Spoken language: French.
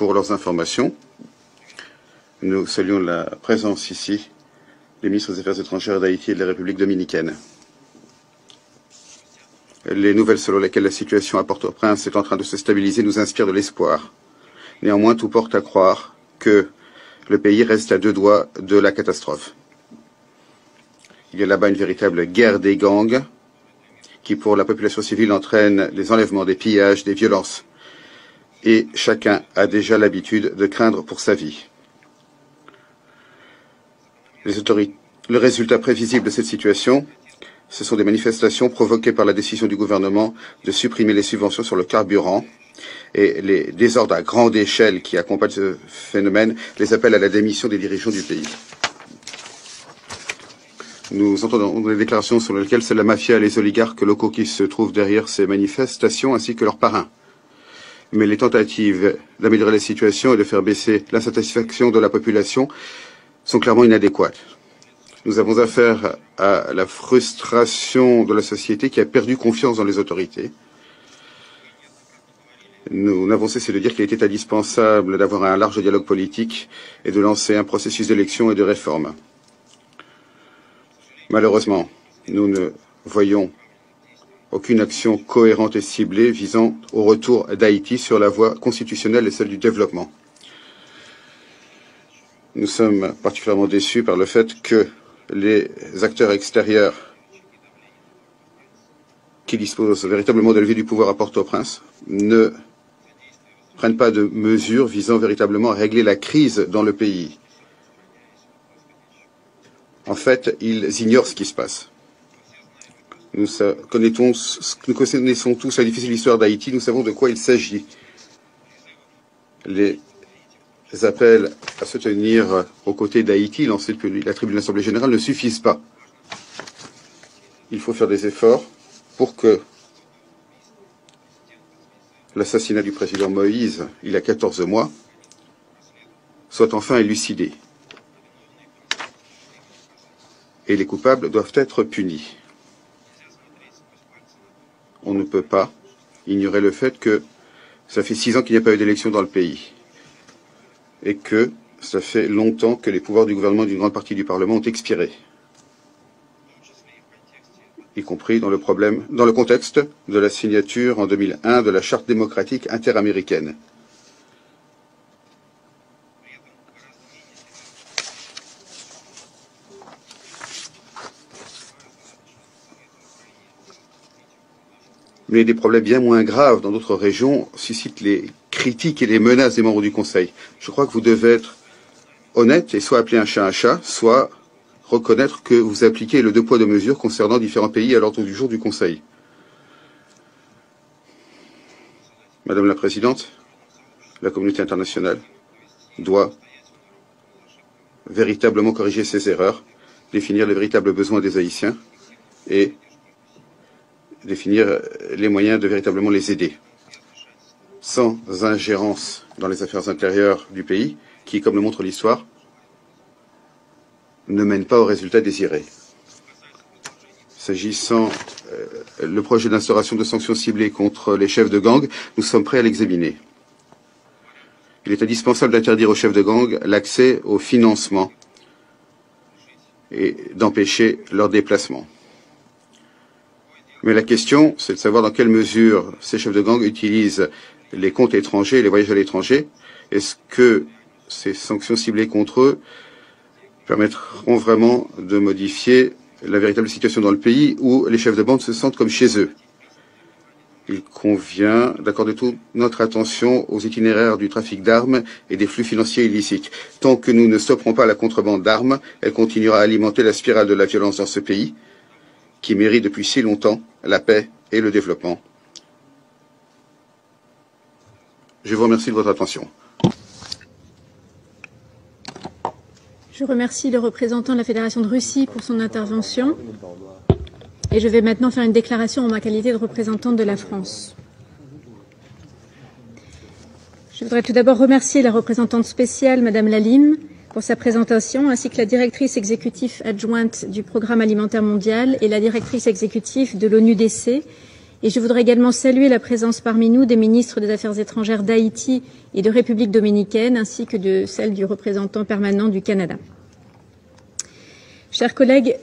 pour leurs informations. Nous saluons la présence ici des ministres des Affaires étrangères d'Haïti et de la République dominicaine. Les nouvelles selon lesquelles la situation à Port-au-Prince est en train de se stabiliser nous inspirent de l'espoir. Néanmoins, tout porte à croire que le pays reste à 2 doigts de la catastrophe. Il y a là-bas une véritable guerre des gangs qui, pour la population civile, entraîne des enlèvements, des pillages, des violences. Et chacun a déjà l'habitude de craindre pour sa vie. Le résultat prévisible de cette situation, ce sont des manifestations provoquées par la décision du gouvernement de supprimer les subventions sur le carburant et les désordres à grande échelle qui accompagnent ce phénomène les appellent à la démission des dirigeants du pays. Nous entendons des déclarations sur lesquelles c'est la mafia et les oligarques locaux qui se trouvent derrière ces manifestations ainsi que leurs parrains. Mais les tentatives d'améliorer la situation et de faire baisser l'insatisfaction de la population sont clairement inadéquates. Nous avons affaire à la frustration de la société qui a perdu confiance dans les autorités. Nous n'avons cessé de dire qu'il était indispensable d'avoir un large dialogue politique et de lancer un processus d'élection et de réforme. Malheureusement, nous ne voyons aucune action cohérente et ciblée visant au retour d'Haïti sur la voie constitutionnelle et celle du développement. Nous sommes particulièrement déçus par le fait que les acteurs extérieurs qui disposent véritablement de levier du pouvoir à Port-au-Prince ne prennent pas de mesures visant véritablement à régler la crise dans le pays. En fait, ils ignorent ce qui se passe. Nous connaissons tous la difficile histoire d'Haïti, nous savons de quoi il s'agit. Les appels à se tenir aux côtés d'Haïti, lancés depuis la tribune de l'Assemblée générale, ne suffisent pas. Il faut faire des efforts pour que l'assassinat du président Moïse, il y a 14 mois, soit enfin élucidé. Et les coupables doivent être punis. On ne peut pas ignorer le fait que ça fait 6 ans qu'il n'y a pas eu d'élection dans le pays et que ça fait longtemps que les pouvoirs du gouvernement et d'une grande partie du Parlement ont expiré, y compris dans le contexte de la signature en 2001 de la Charte démocratique interaméricaine. Mais des problèmes bien moins graves dans d'autres régions suscitent les critiques et les menaces des membres du Conseil. Je crois que vous devez être honnête et soit appeler un chat, soit reconnaître que vous appliquez le 2 poids 2 mesures concernant différents pays à l'ordre du jour du Conseil. Madame la Présidente, la communauté internationale doit véritablement corriger ses erreurs, définir les véritables besoins des Haïtiens et définir les moyens de véritablement les aider. Sans ingérence dans les affaires intérieures du pays, qui, comme le montre l'histoire, ne mène pas au résultat désiré. S'agissant le projet d'instauration de sanctions ciblées contre les chefs de gang, nous sommes prêts à l'examiner. Il est indispensable d'interdire aux chefs de gang l'accès au financement et d'empêcher leur déplacement. Mais la question, c'est de savoir dans quelle mesure ces chefs de gang utilisent les comptes étrangers et les voyages à l'étranger. Est-ce que ces sanctions ciblées contre eux permettront vraiment de modifier la véritable situation dans le pays où les chefs de bande se sentent comme chez eux? Il convient d'accorder toute notre attention aux itinéraires du trafic d'armes et des flux financiers illicites. Tant que nous ne stopperons pas la contrebande d'armes, elle continuera à alimenter la spirale de la violence dans ce pays, qui mérite depuis si longtemps la paix et le développement. Je vous remercie de votre attention. Je remercie le représentant de la Fédération de Russie pour son intervention. Et je vais maintenant faire une déclaration en ma qualité de représentante de la France. Je voudrais tout d'abord remercier la représentante spéciale, Madame Laline, pour sa présentation, ainsi que la directrice exécutive adjointe du Programme alimentaire mondial et la directrice exécutive de l'ONUDC, Et je voudrais également saluer la présence parmi nous des ministres des Affaires étrangères d'Haïti et de République dominicaine, ainsi que de celle du représentant permanent du Canada. Chers collègues,